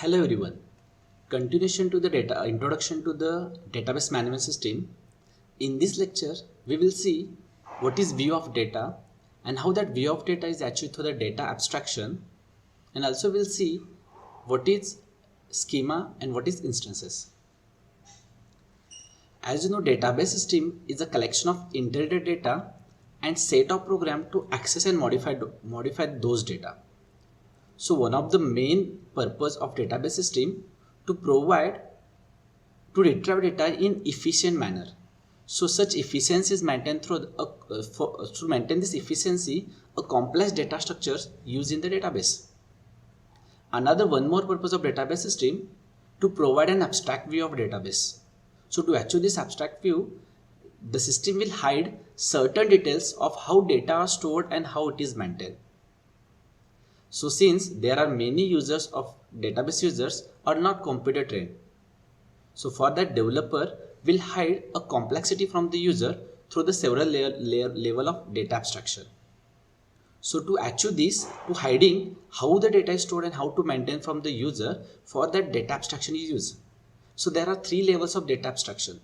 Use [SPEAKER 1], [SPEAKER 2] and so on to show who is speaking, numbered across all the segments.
[SPEAKER 1] Hello everyone. Continuation to the data introduction to the database management system. In this lecture, we will see what is view of data and how that view of data is achieved through the data abstraction, and also we'll see what is schema and what is instances. As you know, database system is a collection of inherited data and set of program to access and modify those data. So one of the main purpose of database system to provide to retrieve data in efficient manner. So such efficiency is maintained through to maintain this efficiency, a complex data structures used in the database. Another one more purpose of database system to provide an abstract view of database. So to achieve this abstract view, the system will hide certain details of how data are stored and how it is maintained. So since there are many users of database users are not computer trained, so for that developer will hide a complexity from the user through the several level of data abstraction. So to achieve this, to hiding how the data is stored and how to maintain from the user, for that data abstraction is used. So there are three levels of data abstraction: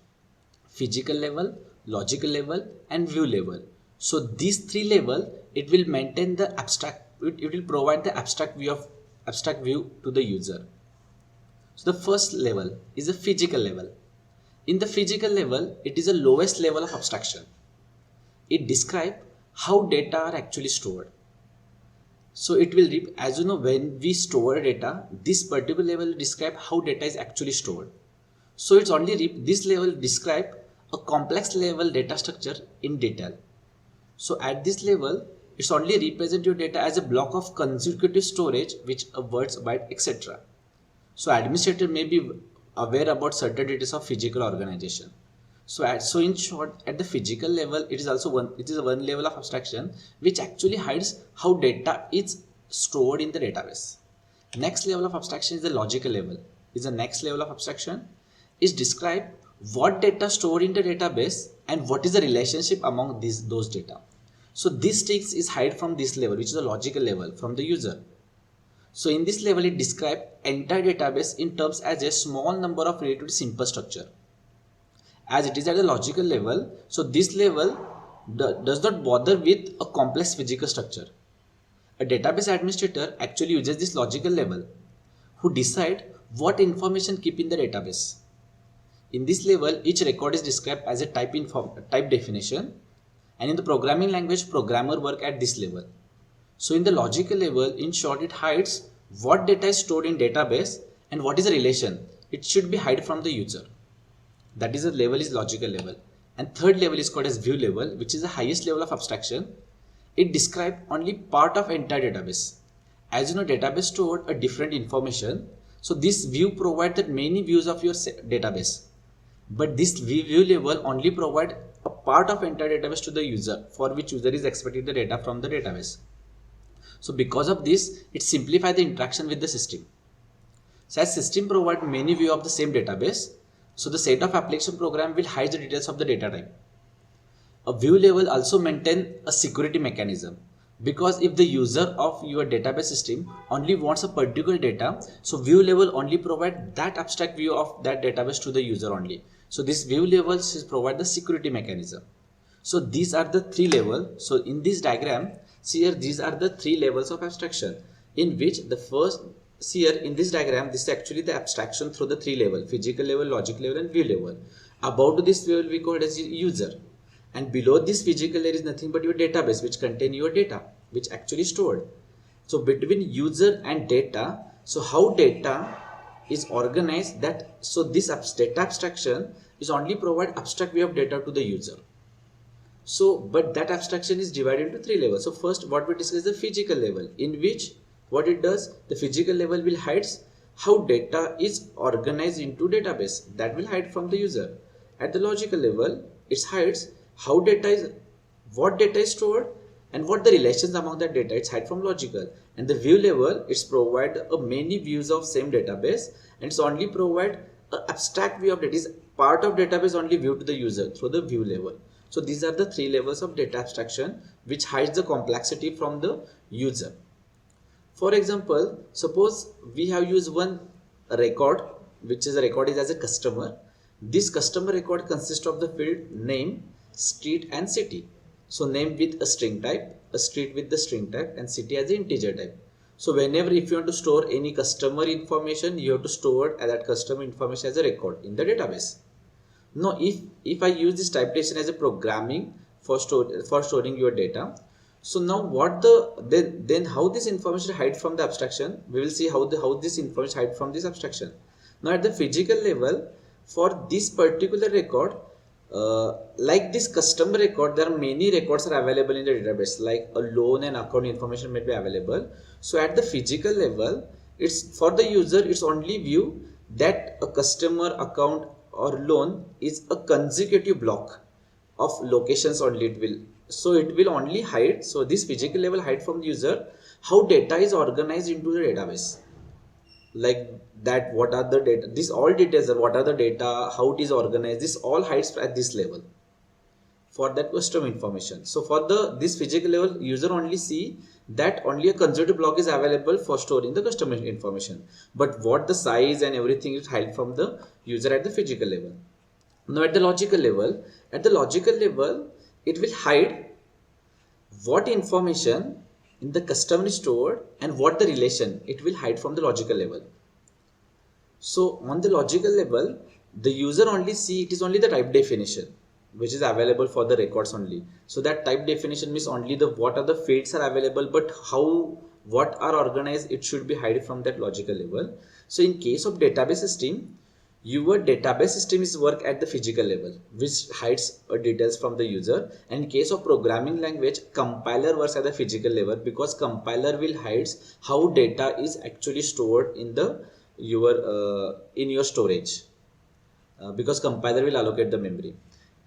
[SPEAKER 1] physical level, logical level and view level. So these three level, it will maintain the abstract, it will provide the abstract view to the user. So the first level is the physical level. In the physical level, it is the lowest level of abstraction. It describes how data are actually stored. So it will, as you know, when we store data, this particular level describe how data is actually stored. So it's only this level describe a complex level data structure in detail. So at this level, it's only represent your data as a block of consecutive storage, which a words, byte, etc. So administrator may be aware about certain details of physical organization. So in short, at the physical level, it is one level of abstraction which actually hides how data is stored in the database. Next level of abstraction is the logical level. Is the next level of abstraction is describe what data stored in the database and what is the relationship among those data. So this text is hide from this level, which is the logical level, from the user. So in this level, it describes entire database in terms as a small number of relatively simple structure. As it is at the logical level, so this level does not bother with a complex physical structure. A database administrator actually uses this logical level who decide what information keep in the database. In this level, each record is described as a type definition, and in the programming language, programmer work at this level. So in the logical level, in short, it hides what data is stored in database and what is the relation. It should be hide from the user. That is the level is logical level. And third level is called as view level, which is the highest level of abstraction. It describes only part of entire database. As you know, database stored a different information. So this view provides that many views of your database. But this view level only provide a part of entire database to the user, for which user is expecting the data from the database. So because of this, it simplifies the interaction with the system. So as system provide many view of the same database, so the set of application program will hide the details of the data type. A view level also maintain a security mechanism, because if the user of your database system only wants a particular data, so view level only provide that abstract view of that database to the user only. So this view levels provide the security mechanism. So these are the three levels. So in this diagram, see here, these are the three levels of abstraction, in which the first, see here in this diagram, this is actually the abstraction through the three level: physical level, logical level and view level. Above this level we call it as user, and below this physical layer is nothing but your database, which contain your data, which actually stored. So between user and data, so how data is organized, that so this data abstraction is only provide abstract view of data to the user. So, but that abstraction is divided into three levels. So first, what we discuss is the physical level, in which what it does, the physical level will hides how data is organized into database, that will hide from the user. At the logical level, it hides how data is, what data is stored and what the relations among that data, it's hide from logical. And the view level, it's provide many views of same database, and it's only provide an abstract view of data, is part of database only view to the user through the view level. So these are the three levels of data abstraction, which hides the complexity from the user. For example, suppose we have used one a record, which is a record is as a customer. This customer record consists of the field name, street and city. So name with a string type, a street with the string type, and city as an integer type. So whenever if you want to store any customer information, you have to store that customer information as a record in the database. Now if I use this typelation as a programming for storing your data, so now what then how this information hide from the abstraction, we will see how this information hide from this abstraction. Now at the physical level, for this particular record, like this customer record, there are many records are available in the database, like a loan and account information may be available. So at the physical level, it's for the user, it's only view that a customer account or loan is a consecutive block of locations only. It will only hide, so this physical level hide from the user how data is organized into the database, like that what are the data, this all details are what are the data, how it is organized, this all hides at this level for that customer information. So for this physical level, user only see that only a consecutive block is available for storing the customer information, but what the size and everything is hide from the user at the physical level. Now at the logical level, it will hide what information in the customer is stored and what the relation, it will hide from the logical level. So on the logical level, the user only see it is only the type definition which is available for the records only. So that type definition means only the what are the fields are available, but what are organized, it should be hide from that logical level. So in case of database system, your database system is work at the physical level, which hides details from the user. And in case of programming language, compiler works at the physical level, because compiler will hides how data is actually stored in your storage, because compiler will allocate the memory.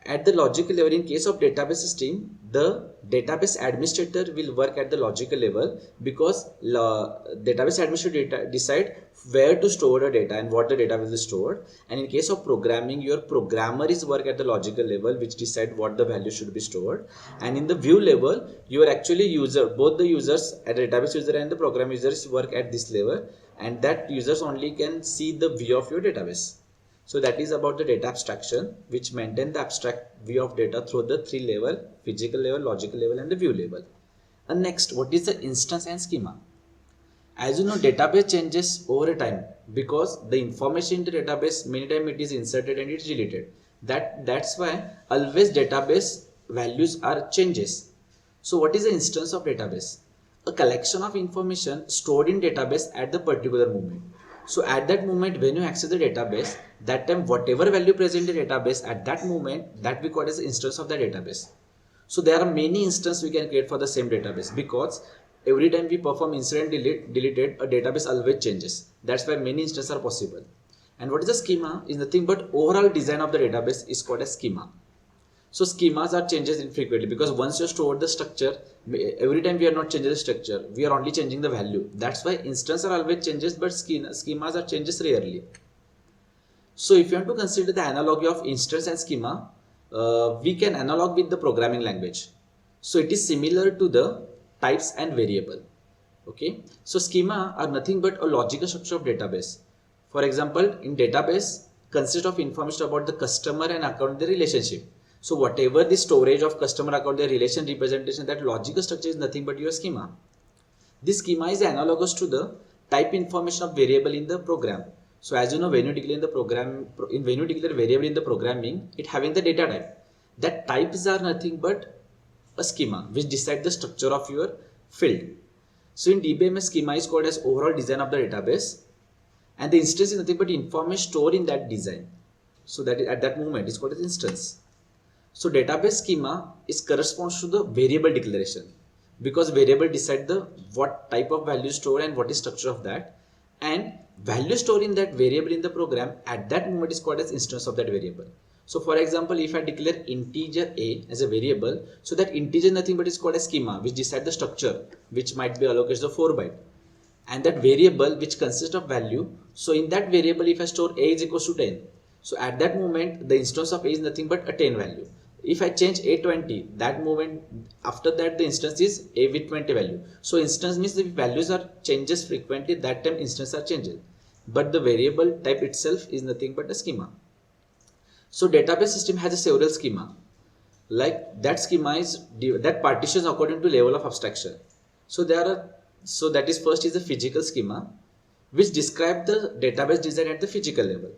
[SPEAKER 1] At the logical level, in case of database system, the database administrator will work at the logical level, because database administrator decide where to store the data and what the data will be stored. And in case of programming, your programmer is work at the logical level, which decide what the value should be stored. And in the view level, you are actually user, both the users at the database user and the program users work at this level, and that users only can see the view of your database. So that is about the data abstraction, which maintain the abstract view of data through the three level: physical level, logical level, and the view level. And next, what is the instance and schema? As you know, database changes over a time, because the information in the database many times it is inserted and it's deleted. That's why always database values are changes. So what is the instance of database? A collection of information stored in database at the particular moment. So at that moment when you access the database, that time whatever value present in the database at that moment, that we call as instance of the database. So there are many instances we can create for the same database, because every time we perform insert and deleted, a database always changes. That's why many instances are possible. And what is the schema? Is nothing but overall design of the database is called as schema. So schemas are changes infrequently, because once you store the structure, every time we are not changing the structure, we are only changing the value. That's why instances are always changes, but schemas are changes rarely. So if you want to consider the analogy of instance and schema, we can analog with the programming language. So it is similar to the types and variable. Okay. So schema are nothing but a logical structure of database. For example, in database consists of information about the customer and account, the relationship. So whatever the storage of customer account, the relation representation, that logical structure is nothing but your schema. This schema is analogous to the type information of variable in the program. So as you know, when you declare variable in the programming, it having the data type. That types are nothing but a schema which decide the structure of your field. So in DBMS, schema is called as overall design of the database, and the instance is nothing but information stored in that design. So that at that moment is called as instance. So database schema is corresponds to the variable declaration, because variable decide the what type of value stored and what is structure of that, and value stored in that variable in the program at that moment is called as instance of that variable. So for example, if I declare integer a as a variable, so that integer is nothing but is called as schema, which decide the structure, which might be allocated the 4 byte, and that variable which consists of value. So in that variable, if I store a is equals to 10, so at that moment the instance of a is nothing but a 10 value. If I change a 20, that moment after that the instance is a with 20 value. So instance means the values are changes frequently, that time instance are changes. but the variable type itself is nothing but a schema. So database system has a several schema. Like that schema is that partitions according to level of abstraction. So that is first is the physical schema, which describe the database design at the physical level.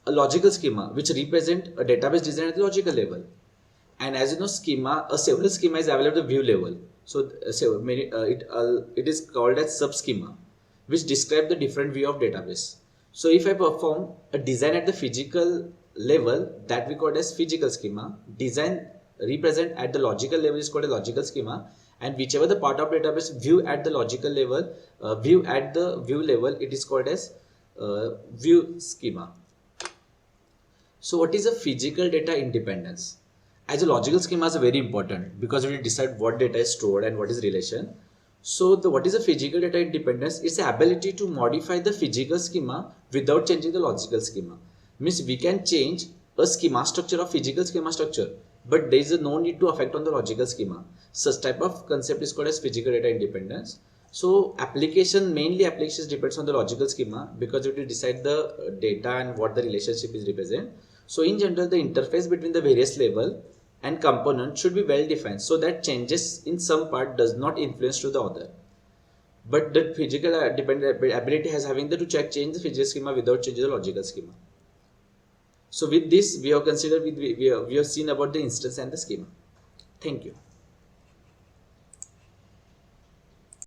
[SPEAKER 1] A logical schema, which represent a database design at the logical level. And as you know, several schema is available at the view level. So, it is called as subschema, which describe the different view of database. So if I perform a design at the physical level, that we call as physical schema. Design represent at the logical level is called a logical schema, and whichever the part of database view at the logical level, view at the view level, it is called as view schema. So what is a physical data independence? As a logical schema is very important because we decide what data is stored and what is relation. So what is a physical data independence? It's the ability to modify the physical schema without changing the logical schema. Means we can change a schema structure of physical schema structure, but there is no need to affect on the logical schema. Such type of concept is called as physical data independence. So mainly applications depends on the logical schema because it will decide the data and what the relationship is represent. So in general, the interface between the various level and component should be well defined so that changes in some part does not influence to the other. But the physical ability has having to change the physical schema without changing the logical schema. So with this, we have considered we have seen about the instance and the schema. Thank you.